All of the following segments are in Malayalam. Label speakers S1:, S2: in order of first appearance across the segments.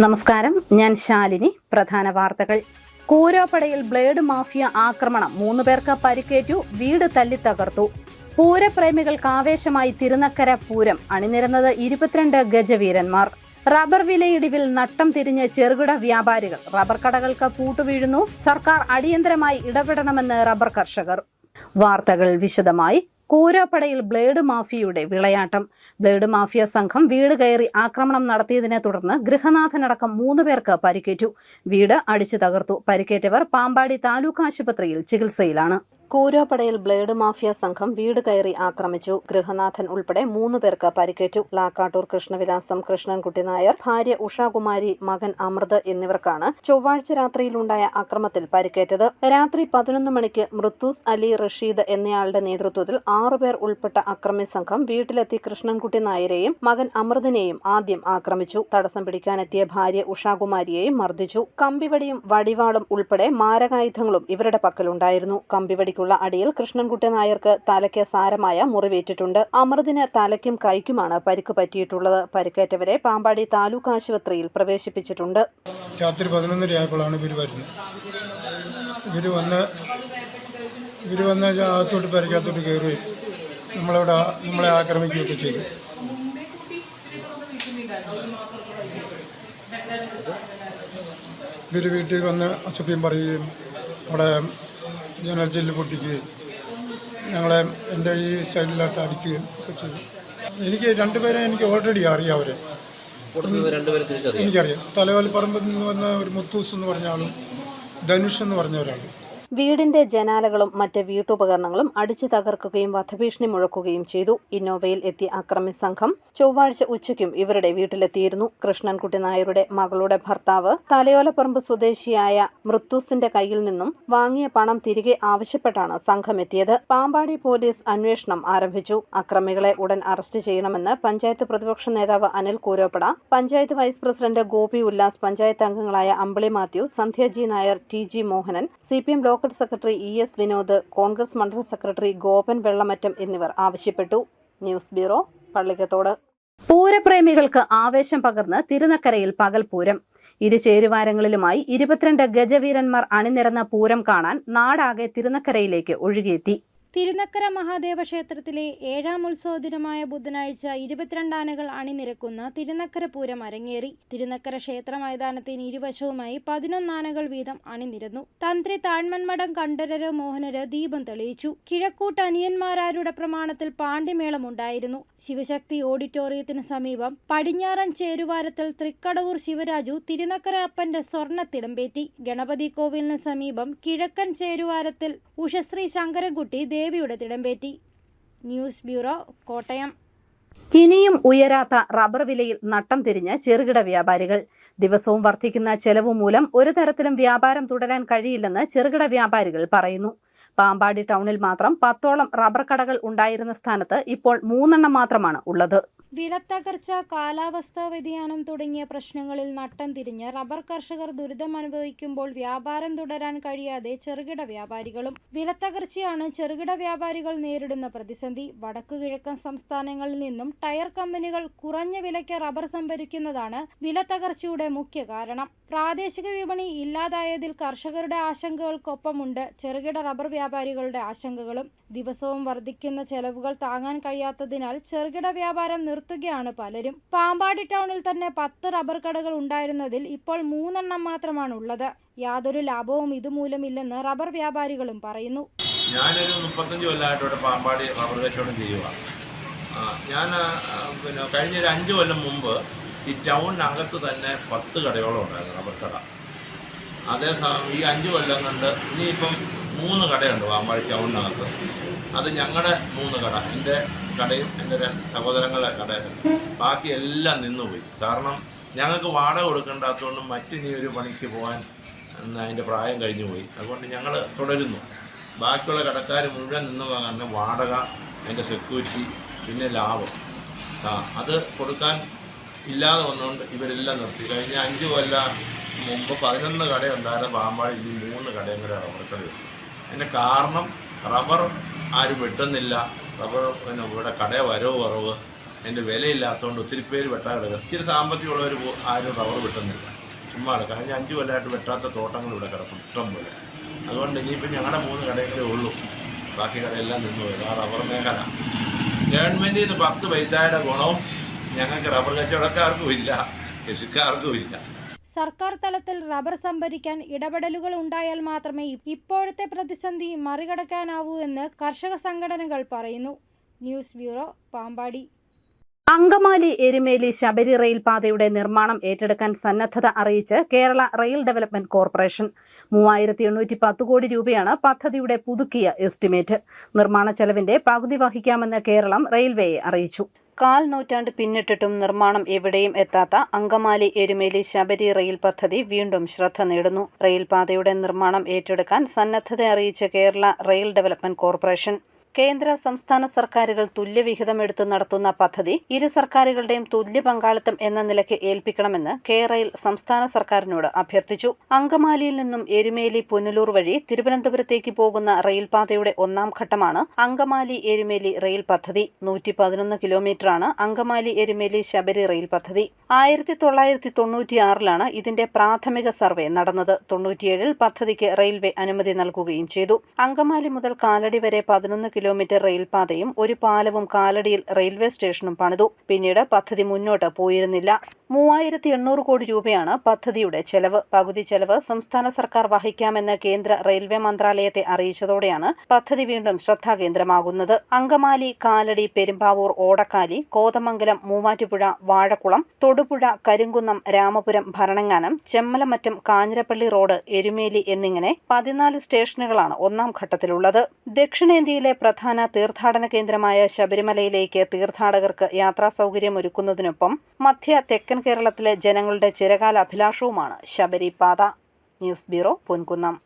S1: നമസ്കാരം, ഞാൻ ശാലിനി. പ്രധാന വാർത്തകൾ. കൂരോപ്പടയിൽ ബ്ലേഡ് മാഫിയ ആക്രമണം, 3 പേർക്ക് പരിക്കേറ്റു, വീട് തല്ലിത്തകർത്തു. പൂരപ്രേമികൾക്ക് ആവേശമായി തിരുനക്കര പൂരം, അണിനിരന്നത് 22 ഗജവീരന്മാർ. റബ്ബർ വിലയിടിവിൽ നട്ടം തിരിഞ്ഞ് ചെറുകിട വ്യാപാരികൾ, റബ്ബർ കടകൾക്ക് പൂട്ടുവീഴുന്നു. സർക്കാർ അടിയന്തരമായി ഇടപെടണമെന്ന് റബ്ബർ കർഷകർ. വാർത്തകൾ വിശദമായി. കൂരോപ്പടയിൽ ബ്ലേഡ് മാഫിയയുടെ വിളയാട്ടം. ബ്ലേഡ് മാഫിയ സംഘം വീട് കയറി ആക്രമണം നടത്തിയതിനെ തുടർന്ന് ഗൃഹനാഥനടക്കം 3 പേർക്ക് പരിക്കേറ്റു. വീട് അടിച്ചു തകർത്തു. പരിക്കേറ്റവർ പാമ്പാടി താലൂക്ക് ആശുപത്രിയിൽ ചികിത്സയിലാണ്. കൂരോപ്പടയിൽ ബ്ലേഡ് മാഫിയ സംഘം വീട് കയറി ആക്രമിച്ചു. ഗൃഹനാഥൻ ഉൾപ്പെടെ 3 പേർക്ക് പരിക്കേറ്റു. ലാക്കാട്ടൂർ കൃഷ്ണവിലാസം കൃഷ്ണൻകുട്ടി നായർ, ഭാര്യ ഉഷാകുമാരി, മകൻ അമൃത് എന്നിവർക്കാണ് ചൊവ്വാഴ്ച രാത്രിയിലുണ്ടായ അക്രമത്തിൽ പരിക്കേറ്റത്. രാത്രി 11 മണിക്ക് മൃത്തൂസ് അലി റഷീദ് എന്നയാളുടെ നേതൃത്വത്തിൽ 6 പേർ ഉൾപ്പെട്ട അക്രമി സംഘം വീട്ടിലെത്തി കൃഷ്ണൻകുട്ടി നായരെയും മകൻ അമൃതിനെയും ആദ്യം ആക്രമിച്ചു. തടസ്സം പിടിക്കാനെത്തിയ ഭാര്യ ഉഷാകുമാരിയെയും മർദ്ദിച്ചു. കമ്പിവടിയും വടിവാളും ഉൾപ്പെടെ മാരകായുധങ്ങളും ഇവരുടെ പക്കലുണ്ടായിരുന്നു. കമ്പിവടിക്കുള്ള അടിയിൽ കൃഷ്ണൻകുട്ടി നായർക്ക് തലയ്ക്ക് സാരമായ മുറിവേറ്റിട്ടുണ്ട്. അമൃതിന് തലയ്ക്കും കൈക്കുമാണ് പരിക്ക് പറ്റിയിട്ടുള്ളത്. പരിക്കേറ്റവരെ പാമ്പാടി താലൂക്ക് ആശുപത്രിയിൽ പ്രവേശിപ്പിച്ചിട്ടുണ്ട്.
S2: രാത്രി 11:30 ആയപ്പോഴാണ് ഇവർ വരുന്നത്. ഇവർ വന്ന് അകത്തോട്ട് പരിക്കകത്തോട്ട് കയറുകയും നമ്മളെ ആക്രമിക്കുകയൊക്കെ ചെയ്തു. ഇവർ വീട്ടിൽ വന്ന് അസഭ്യം പറയുകയും അവിടെ ജനൽ ചില്ല് പൊട്ടിക്കുകയും എൻ്റെ ഈ സൈഡിലോട്ട് അടിക്കുകയും ഒക്കെ ചെയ്തു. എനിക്ക് 2 പേരെ എനിക്ക് ഓൾറെഡി അറിയാം. അവരെ എനിക്കറിയാം. തലവൽപ്പറമ്പിൽ നിന്ന് വന്ന ഒരു മുത്തൂസ് എന്ന് പറഞ്ഞ ആളും ധനുഷ് എന്ന് പറഞ്ഞ ഒരാളും.
S1: വീടിന്റെ ജനാലകളും മറ്റ് വീട്ടുപകരണങ്ങളും അടിച്ചു തകർക്കുകയും വധഭീഷണി മുഴക്കുകയും ചെയ്തു. ഇന്നോവയിൽ എത്തിയ അക്രമി സംഘം ചൊവ്വാഴ്ച ഉച്ചയ്ക്കും ഇവരുടെ വീട്ടിലെത്തിയിരുന്നു. കൃഷ്ണൻകുട്ടി നായരുടെ മകളുടെ ഭർത്താവ് തലയോലപ്പറമ്പ് സ്വദേശിയായ മൃത്തൂസിന്റെ കയ്യിൽ നിന്നും വാങ്ങിയ പണം തിരികെ ആവശ്യപ്പെട്ടാണ് സംഘം എത്തിയത്. പാമ്പാടി പോലീസ് അന്വേഷണം ആരംഭിച്ചു. അക്രമികളെ ഉടൻ അറസ്റ്റ് ചെയ്യണമെന്ന് പഞ്ചായത്ത് പ്രതിപക്ഷ നേതാവ് അനിൽ കൂരോപ്പട, പഞ്ചായത്ത് വൈസ് പ്രസിഡന്റ് ഗോപി ഉല്ലാസ്, പഞ്ചായത്ത് അംഗങ്ങളായ Ambili Mathew, Sandhya G Nair, T Mohanan, CPM local secretary ES Vinod, Congress മണ്ഡലം സെക്രട്ടറി ഗോപൻ വെള്ളമറ്റം എന്നിവർ ആവശ്യപ്പെട്ടു. News bureau, Pallikathodu. പൂരപ്രേമികൾക്ക് ആവേശം പകർന്ന് തിരുനക്കരയിൽ പകൽപൂരം. ഇരുചേരുവാരങ്ങളിലുമായി 22 ഗജവീരന്മാർ അണിനിരന്ന പൂരം കാണാൻ നാടാകെ തിരുനക്കരയിലേക്ക് ഒഴുകിയെത്തി.
S3: തിരുനക്കര മഹാദേവ ക്ഷേത്രത്തിലെ 7ാം ഉത്സവ ദിനമായ ബുധനാഴ്ച 22 ആനകൾ അണിനിരക്കുന്ന തിരുനക്കര പൂരം അരങ്ങേറി. തിരുനക്കര ക്ഷേത്ര മൈതാനത്തിന് ഇരുവശവുമായി 11 ആനകൾ വീതം അണിനിരന്നു. തന്ത്രി താഴ്മൺമഠം കണ്ഠരര് മോഹനര് ദീപം തെളിയിച്ചു. കിഴക്കൂട്ട് അനിയന്മാരാരുടെ പ്രമാണത്തിൽ പാണ്ഡ്യമേളമുണ്ടായിരുന്നു. ശിവശക്തി ഓഡിറ്റോറിയത്തിന് സമീപം പടിഞ്ഞാറൻ ചേരുവാരത്തിൽ തൃക്കടവൂർ ശിവരാജു തിരുനക്കര അപ്പന്റെ സ്വർണ്ണത്തിടമ്പേറ്റി. ഗണപതി കോവിലിന് സമീപം കിഴക്കൻ ചേരുവാരത്തിൽ ഉഷശ്രീ ശങ്കരൻകുട്ടി ദേവിയുടെ തിടമ്പേറ്റി. News bureau, Kottayam.
S1: ഇനിയും ഉയരാത്ത റബ്ബർ വിലയിൽ നട്ടം തിരിഞ്ഞ് ചെറുകിട വ്യാപാരികൾ. ദിവസവും വർദ്ധിക്കുന്ന ചെലവ് മൂലം ഒരു തരത്തിലും വ്യാപാരം തുടരാൻ കഴിയില്ലെന്ന് ചെറുകിട വ്യാപാരികൾ പറയുന്നു. പാമ്പാടി ടൗണിൽ മാത്രം 10ഓളം റബ്ബർ കടകൾ ഉണ്ടായിരുന്ന സ്ഥാനത്ത് ഇപ്പോൾ 3 എണ്ണം മാത്രമാണ് ഉള്ളത്.
S3: വിലത്തകർച്ച, കാലാവസ്ഥാ വ്യതിയാനം തുടങ്ങിയ പ്രശ്നങ്ങളിൽ നട്ടം തിരിഞ്ഞ് റബ്ബർ കർഷകർ ദുരിതമനുഭവിക്കുമ്പോൾ വ്യാപാരം തുടരാൻ കഴിയാതെ ചെറുകിട വ്യാപാരികളും. വിലത്തകർച്ചയാണ് ചെറുകിട വ്യാപാരികൾ നേരിടുന്ന പ്രതിസന്ധി. വടക്കു കിഴക്കൻ സംസ്ഥാനങ്ങളിൽ നിന്നും ടയർ കമ്പനികൾ കുറഞ്ഞ വിലയ്ക്ക് റബ്ബർ സംഭരിക്കുന്നതാണ് വിലത്തകർച്ചയുടെ മുഖ്യ കാരണം. പ്രാദേശിക വിപണി ഇല്ലാതായതിൽ കർഷകരുടെ ആശങ്കകൾക്കൊപ്പമുണ്ട് ചെറുകിട റബ്ബർ വ്യാപാരികളുടെ ആശങ്കകളും. ദിവസവും വർദ്ധിക്കുന്ന ചെലവുകൾ താങ്ങാൻ കഴിയാത്തതിനാൽ ചെറുകിട വ്യാപാരം നിർത്തുകയാണ് പലരും. പാമ്പാടി ടൗണിൽ തന്നെ 10 റബ്ബർ കടകൾ ഉണ്ടായിരുന്നതിൽ ഇപ്പോൾ 3 എണ്ണം മാത്രമാണ് ഉള്ളത്. യാതൊരു ലാഭവും ഇതുമൂലമില്ലെന്ന് റബ്ബർ വ്യാപാരികളും പറയുന്നു.
S4: ഞാനൊരു 35 കൊല്ലമായിട്ട് പാമ്പാടി റബ്ബർ കച്ചവടം ചെയ്യുക. ഞാൻ കഴിഞ്ഞ 5 കൊല്ലം മുമ്പ് ഈ ടൗണിനകത്ത് തന്നെ 10 കടയോളം ഉണ്ടായിരുന്നു റബ്ബർ കട. അതേസമയം ഈ 5 കൊല്ലം കൊണ്ട് ഇനിയിപ്പം 3 കടയുണ്ട് പാമ്പാടി ടൗണിനകത്ത്. അത് ഞങ്ങളുടെ 3 കട, എൻ്റെ കടയും എൻ്റെ സഹോദരങ്ങളുടെ കടയും. ബാക്കി എല്ലാം നിന്നുപോയി. കാരണം ഞങ്ങൾക്ക് വാടക കൊടുക്കേണ്ടാത്തതുകൊണ്ടും മറ്റിനി ഒരു പണിക്ക് പോകാൻ അതിൻ്റെ പ്രായം കഴിഞ്ഞു പോയി. അതുകൊണ്ട് ഞങ്ങൾ തുടരുന്നു. ബാക്കിയുള്ള കടക്കാർ മുഴുവൻ നിന്ന് വാങ്ങാൻ വാടക, അതിൻ്റെ സെക്യൂരിറ്റി, പിന്നെ ലാഭം അത് കൊടുക്കാൻ ഇല്ലാതെ വന്നുകൊണ്ട് ഇവരെല്ലാം നിർത്തി. കഴിഞ്ഞ 5 കൊല്ലം മുമ്പ് 11 കടയുണ്ടായിരുന്ന പാമ്പാടി ഈ 3 കടയും കൂടെ റബ്ബർ കടയുണ്ട്. അതിൻ്റെ കാരണം റബ്ബർ ആരും വെട്ടുന്നില്ല. റബ്ബർ ഇവിടെ കട വരവ് കുറവ്. അതിൻ്റെ വിലയില്ലാത്തതുകൊണ്ട് ഒത്തിരി പേര് വെട്ടാൻ കിടക്കുക. ഇത്തിരി സാമ്പത്തികമുള്ളവർ ആരും റബ്ബർ വെട്ടുന്നില്ല. ചുമ്മാ കഴിഞ്ഞ 5 കൊല്ലമായിട്ട് വെട്ടാത്ത തോട്ടങ്ങൾ ഇവിടെ കിടക്കും ഇഷ്ടം പോലെ. അതുകൊണ്ട് ഇനിയിപ്പോൾ ഞങ്ങളുടെ 3 കടകളേ ഉള്ളൂ, ബാക്കി കടയെല്ലാം നിന്ന് പോയി. ആ റബ്ബർ മേഖല ഗവൺമെൻറ്റിൽ നിന്ന് 10 പൈസയുടെ ഗുണവും ഞങ്ങൾക്ക് റബ്ബർ കച്ചവടക്കാർക്കും ഇല്ല, കൃഷിക്കാർക്കും ഇല്ല.
S3: സർക്കാർ തലത്തിൽ റബ്ബർ സംഭരിക്കാൻ ഇടപെടലുകൾ ഉണ്ടായാൽ മാത്രമേ ഇപ്പോഴത്തെ പ്രതിസന്ധി മറികടക്കാനാവൂ എന്ന് കർഷക സംഘടനകൾ പറയുന്നു. News bureau, Pampady.
S1: അങ്കമാലി എരുമേലി ശബരി റെയിൽപാതയുടെ നിർമ്മാണം ഏറ്റെടുക്കാൻ സന്നദ്ധത അറിയിച്ച് കേരള റെയിൽ ഡെവലപ്മെന്റ് കോർപ്പറേഷൻ. 3810 കോടി രൂപയാണ് പദ്ധതിയുടെ പുതുക്കിയ എസ്റ്റിമേറ്റ്. നിർമ്മാണ ചെലവിന്റെ പകുതി വഹിക്കാമെന്ന് കേരളം റെയിൽവേയെ അറിയിച്ചു. 1/4 നൂറ്റാണ്ട് പിന്നിട്ടിട്ടും നിർമ്മാണം എവിടെയും എത്താത്ത അങ്കമാലി എരുമേലി ശബരി റെയിൽ പദ്ധതി വീണ്ടും ശ്രദ്ധ നേടുന്നു. റെയിൽപാതയുടെ നിർമ്മാണം ഏറ്റെടുക്കാൻ സന്നദ്ധത അറിയിച്ച കേരള റെയിൽ ഡെവലപ്മെന്റ് കോർപ്പറേഷൻ. കേന്ദ്ര സംസ്ഥാന സർക്കാരുകൾ തുല്യവിഹിതമെടുത്ത് നടത്തുന്ന പദ്ധതി ഇരു സർക്കാരുകളുടെയും തുല്യ പങ്കാളിത്തം എന്ന നിലയ്ക്ക് ഏൽപ്പിക്കണമെന്ന് കെറെയിൽ സംസ്ഥാന സർക്കാരിനോട് അഭ്യർത്ഥിച്ചു. അങ്കമാലിയിൽ നിന്നും എരുമേലി പുനലൂർ വഴി തിരുവനന്തപുരത്തേക്ക് പോകുന്ന റെയിൽപാതയുടെ 1ാം ഘട്ടമാണ് അങ്കമാലി എരുമേലി റെയിൽ പദ്ധതി. 111 കിലോമീറ്ററാണ് അങ്കമാലി എരുമേലി ശബരി റെയിൽ പദ്ധതി. 1996ലാണ് ഇതിന്റെ പ്രാഥമിക സർവേ നടന്നത്. 97ൽ പദ്ധതിക്ക് റെയിൽവേ അനുമതി നൽകുകയും ചെയ്തു. അങ്കമാലി മുതൽ കാലടി വരെ 11 കിലോമീറ്റർ റെയിൽപാതയും ഒരു പാലവും കാലടിയിൽ റെയിൽവേ സ്റ്റേഷനും പണിതു. പിന്നീട് പദ്ധതി മുന്നോട്ട് പോയിരുന്നില്ല. 3800 കോടി രൂപയാണ് പദ്ധതിയുടെ ചെലവ്. പകുതി ചെലവ് സംസ്ഥാന സർക്കാർ വഹിക്കാമെന്ന് കേന്ദ്ര റെയിൽവേ മന്ത്രാലയത്തെ അറിയിച്ചതോടെയാണ് പദ്ധതി വീണ്ടും ശ്രദ്ധാകേന്ദ്രമാകുന്നത്. അങ്കമാലി, കാലടി, പെരുമ്പാവൂർ, ഓടക്കാലി, കോതമംഗലം, മൂവാറ്റുപുഴ, വാഴക്കുളം, തൊടുപുഴ, കരിങ്കുന്നം, രാമപുരം, ഭരണങ്ങാനം, ചെമ്മലമറ്റം, കാഞ്ഞിരപ്പള്ളി റോഡ്, എരുമേലി എന്നിങ്ങനെ 14 സ്റ്റേഷനുകളാണ് 1ാം ഘട്ടത്തിലുള്ളത്. ദക്ഷിണേന്ത്യയിലെ പ്രധാന തീർത്ഥാടന കേന്ദ്രമായ ശബരിമലയിലേക്ക് തീർത്ഥാടകർക്ക് യാത്രാ സൗകര്യമൊരുക്കുന്നതിനൊപ്പം മധ്യ തെക്കൻ കേരളത്തിലെ ജനങ്ങളുടെ ചിരകാല അഭിലാഷവുമാണ് ശബരിപാത. News bureau, Ponkunnam.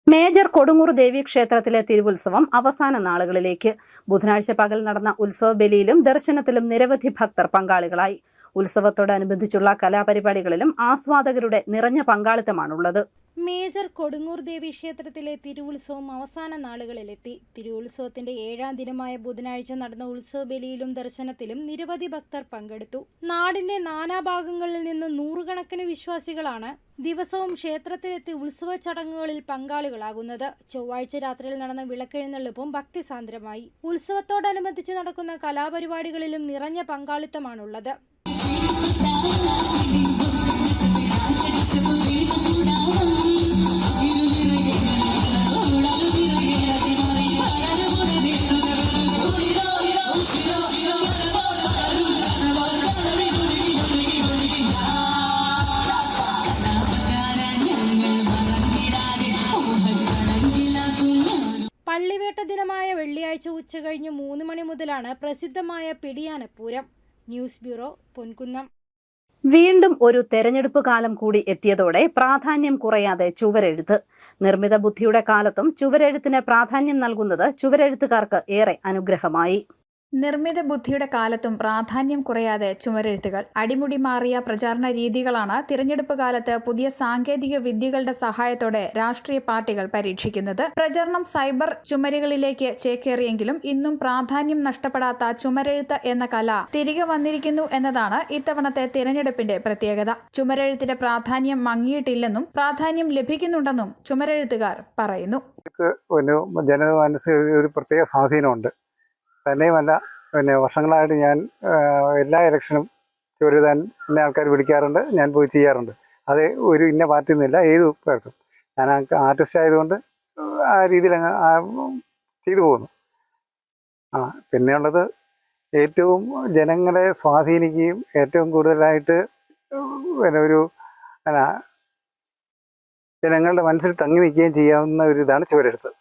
S1: Major Kodungoor ദേവീക്ഷേത്രത്തിലെ തിരുവുത്സവം അവസാന നാളുകളിലേക്ക്. ബുധനാഴ്ച പകൽ നടന്ന ഉത്സവ ബലിയിലും ദർശനത്തിലും നിരവധി ഭക്തർ പങ്കാളികളായി. ഉത്സവത്തോടനുബന്ധിച്ചുള്ള കലാപരിപാടികളിലും ആസ്വാദകരുടെ നിറഞ്ഞ പങ്കാളിത്തമാണുള്ളത്.
S3: മേജർ കൊടുങ്ങൂർ ദേവി ക്ഷേത്രത്തിലെ തിരുവുത്സവം അവസാന നാളുകളിലെത്തി. തിരുവുത്സവത്തിന്റെ 7ാം ദിനമായ ബുധനാഴ്ച നടന്ന ഉത്സവ ബലിയിലും ദർശനത്തിലും നിരവധി ഭക്തർ പങ്കെടുത്തു. നാടിന്റെ നാനാഭാഗങ്ങളിൽ നിന്ന് നൂറുകണക്കിന് വിശ്വാസികളാണ് ദിവസവും ക്ഷേത്രത്തിലെത്തി ഉത്സവ ചടങ്ങുകളിൽ പങ്കാളികളാകുന്നത്. ചൊവ്വാഴ്ച രാത്രിയിൽ നടന്ന വിളക്കെഴുന്നള്ളിപ്പും ഭക്തിസാന്ദ്രമായി. ഉത്സവത്തോടനുബന്ധിച്ച് നടക്കുന്ന കലാപരിപാടികളിലും നിറഞ്ഞ പങ്കാളിത്തമാണുള്ളത്. പള്ളിവേട്ട ദിനമായ വെള്ളിയാഴ്ച ഉച്ചകഴിഞ്ഞ് 3 മണി മുതലാണ് പ്രസിദ്ധമായ പിടിയാനപ്പൂരം. News bureau, Ponkunnam.
S1: വീണ്ടും ഒരു തെരഞ്ഞെടുപ്പ് കാലം കൂടി എത്തിയതോടെ പ്രാധാന്യം കുറയാതെ ചുവരെഴുത്ത്. നിർമ്മിത ബുദ്ധിയുടെ കാലത്തും ചുവരെഴുത്തിന് പ്രാധാന്യം നൽകുന്നത് ചുവരെഴുത്തുകാർക്ക് ഏറെ അനുഗ്രഹമായി.
S5: നിർമ്മിത ബുദ്ധിയുടെ കാലത്തും പ്രാധാന്യം കുറയാതെ ചുമരെഴുത്തുകൾ. അടിമുടി മാറിയ പ്രചാരണ രീതികളാണ് തിരഞ്ഞെടുപ്പ് കാലത്ത് പുതിയ സാങ്കേതിക വിദ്യകളുടെ സഹായത്തോടെ രാഷ്ട്രീയ പാർട്ടികൾ പരീക്ഷിക്കുന്നത്. പ്രചരണം സൈബർ ചുമരുകളിലേക്ക് ചേക്കേറിയെങ്കിലും ഇന്നും പ്രാധാന്യം നഷ്ടപ്പെടാത്ത ചുമരെഴുത്ത് എന്ന കല തിരികെ വന്നിരിക്കുന്നു എന്നതാണ് ഇത്തവണത്തെ തിരഞ്ഞെടുപ്പിന്റെ പ്രത്യേകത. ചുമരെഴുത്തിന്റെ പ്രാധാന്യം മങ്ങിയിട്ടില്ലെന്നും പ്രാധാന്യം ലഭിക്കുന്നുണ്ടെന്നും ചുമരെഴുത്തുകാർ പറയുന്നു.
S6: ജനമനസ്സിൽ ഒരു പ്രത്യേക സ്വാധീനമുണ്ട്. തന്നെയുമല്ല, വർഷങ്ങളായിട്ട് ഞാൻ എല്ലാ ഇലക്ഷനും ചുവരെഴുതാൻ എന്നെ ആൾക്കാർ വിളിക്കാറുണ്ട്, ഞാൻ പോയി ചെയ്യാറുണ്ട്. അത് ഒരു ഇന്ന പാർട്ടി എന്നില്ല, ഏത് പേർക്കും. ഞാൻ ആർട്ടിസ്റ്റ് ആയതുകൊണ്ട് ആ രീതിയിൽ ചെയ്തു പോകുന്നു. പിന്നെയുള്ളത് ഏറ്റവും ജനങ്ങളെ സ്വാധീനിക്കുകയും ഏറ്റവും കൂടുതലായിട്ട് ഒരു ജനങ്ങളുടെ മനസ്സിൽ തങ്ങി നിൽക്കുകയും ചെയ്യാവുന്ന ഒരു ഇതാണ് ചുവരെഴുത്ത്.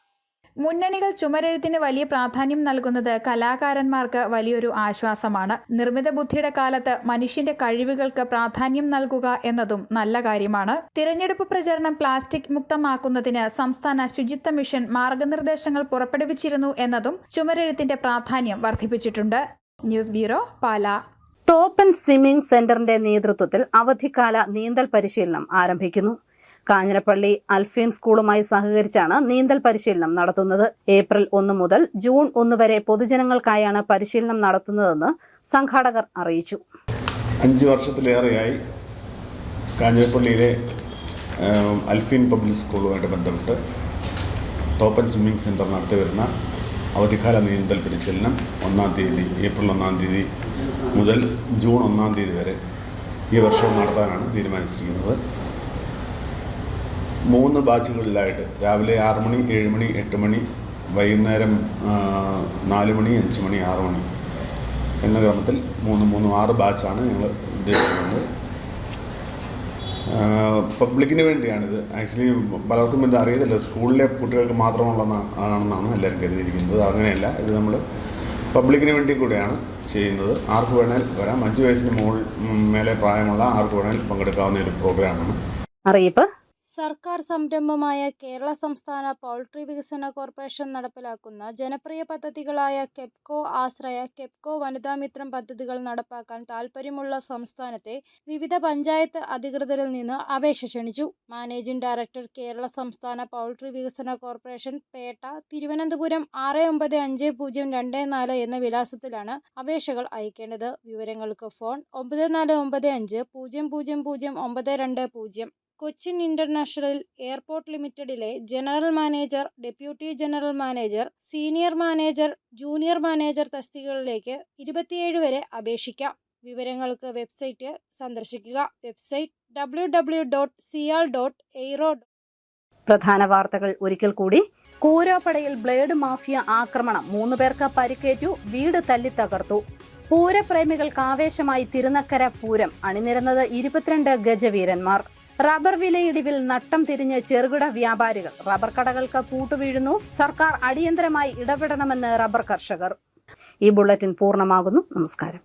S5: മുന്നണികൾ ചുമരെഴുത്തിന് വലിയ പ്രാധാന്യം നൽകുന്നത് കലാകാരന്മാർക്ക് വലിയൊരു ആശ്വാസമാണ്. നിർമ്മിത ബുദ്ധിയുടെ കാലത്ത് മനുഷ്യന്റെ കഴിവുകൾക്ക് പ്രാധാന്യം നൽകുക എന്നതും നല്ല കാര്യമാണ്. തിരഞ്ഞെടുപ്പ് പ്രചരണം പ്ലാസ്റ്റിക് മുക്തമാക്കുന്നതിന് സംസ്ഥാന ശുചിത്വ മിഷൻ മാർഗനിർദ്ദേശങ്ങൾ പുറപ്പെടുവിച്ചിരുന്നു എന്നതും ചുമരെഴുത്തിന്റെ പ്രാധാന്യം വർദ്ധിപ്പിച്ചിട്ടുണ്ട്. News bureau, Pala.
S1: Thoppan swimming സെന്ററിന്റെ നേതൃത്വത്തിൽ അവധിക്കാല നീന്തൽ പരിശീലനം ആരംഭിക്കുന്നു. കാഞ്ഞിരപ്പള്ളി അൽഫീൻ സ്കൂളുമായി സഹകരിച്ചാണ് നീന്തൽ പരിശീലനം നടത്തുന്നത്. ഏപ്രിൽ 1 മുതൽ ജൂൺ 1 വരെ പൊതുജനങ്ങൾക്കായാണ് പരിശീലനം നടത്തുന്നതെന്ന് സംഘാടകർ അറിയിച്ചു.
S7: 5 വർഷത്തിലേറെയായി കാഞ്ഞിരപ്പള്ളിയിലെ അൽഫീൻ പബ്ലിക് സ്കൂളുമായിട്ട് ബന്ധപ്പെട്ട് ടോപ്പ് ആൻഡ് സ്വിമ്മിംഗ് സെൻറ്റർ നടത്തി വരുന്ന അവധിക്കാല നീന്തൽ പരിശീലനം ഏപ്രിൽ 1 തീയതി മുതൽ ജൂൺ 1 തീയതി വരെ ഈ വർഷം നടത്താനാണ് തീരുമാനിച്ചിരിക്കുന്നത്. 3 ബാച്ചുകളിലായിട്ട് രാവിലെ 6 മണി, 7 മണി, 8 മണി, വൈകുന്നേരം 4 മണി, 5 മണി, 6 മണി എന്ന ക്രമത്തിൽ 6 ബാച്ചാണ് ഞങ്ങൾ ഉദ്ദേശിക്കുന്നത്. പബ്ലിക്കിന് വേണ്ടിയാണിത്. ആക്ച്വലി പലർക്കും ഇത് അറിയത്തില്ല, സ്കൂളിലെ കുട്ടികൾക്ക് മാത്രമുള്ളതാണെന്നാണ് എല്ലാവരും കരുതിയിരിക്കുന്നത്. അങ്ങനെയല്ല, ഇത് നമ്മൾ പബ്ലിക്കിന് വേണ്ടി കൂടെയാണ് ചെയ്യുന്നത്. ആർക്ക് വേണേൽ വരാം. 5 വയസ്സിന് മേലെ പ്രായമുള്ള ആർക്ക് വേണേൽ പങ്കെടുക്കാവുന്ന ഒരു പ്രോഗ്രാമാണ്.
S1: അറിയിപ്പ്:
S3: സർക്കാർ സംരംഭമായ കേരള സംസ്ഥാന പൗൾട്രി വികസന കോർപ്പറേഷൻ നടപ്പിലാക്കുന്ന ജനപ്രിയ പദ്ധതികളായ കെപ്കോ ആശ്രയ, കെപ്കോ വനിതാമിത്രം പദ്ധതികൾ നടപ്പാക്കാൻ താൽപ്പര്യമുള്ള സംസ്ഥാനത്തെ വിവിധ പഞ്ചായത്ത് അധികൃതരിൽ നിന്ന് അപേക്ഷ ക്ഷണിച്ചു. മാനേജിംഗ് ഡയറക്ടർ, കേരള സംസ്ഥാന പൗൾട്രി വികസന കോർപ്പറേഷൻ, പേട്ട, തിരുവനന്തപുരം 695024 എന്ന വിലാസത്തിലാണ് അപേക്ഷകൾ അയക്കേണ്ടത്. വിവരങ്ങൾക്ക് ഫോൺ 9495000920. കൊച്ചിൻ ഇന്റർനാഷണൽ എയർപോർട്ട് ലിമിറ്റഡിലെ general manager, deputy general manager, senior manager, junior manager തസ്തികകളിലേക്ക് 27 വരെ അപേക്ഷിക്കാം. വിവരങ്ങൾക്ക് വെബ്സൈറ്റ് സന്ദർശിക്കുക. Website www.cial.aero.
S1: പ്രധാന വാർത്തകൾ ഒരിക്കൽ കൂടി. കൂരോപ്പടയിൽ ബ്ലേഡ് മാഫിയ ആക്രമണം, 3 പേർക്ക് പരിക്കേറ്റു, വീട് തല്ലിത്തകർത്തു. പൂരപ്രേമികൾക്ക് ആവേശമായി തിരുനക്കര പൂരം, അണിനിരന്നത് 22 ഗജവീരന്മാർ. റബ്ബർ വിലയിടിവിൽ നട്ടം തിരിഞ്ഞ് ചെറുകിട വ്യാപാരികൾ, റബ്ബർ കടകൾക്ക് പൂട്ടുവീഴുന്നു. സർക്കാർ അടിയന്തരമായി ഇടപെടണമെന്ന് റബ്ബർ കർഷകർ. ഈ ബുള്ളറ്റിൻ പൂർണ്ണമാകുന്നു. നമസ്കാരം.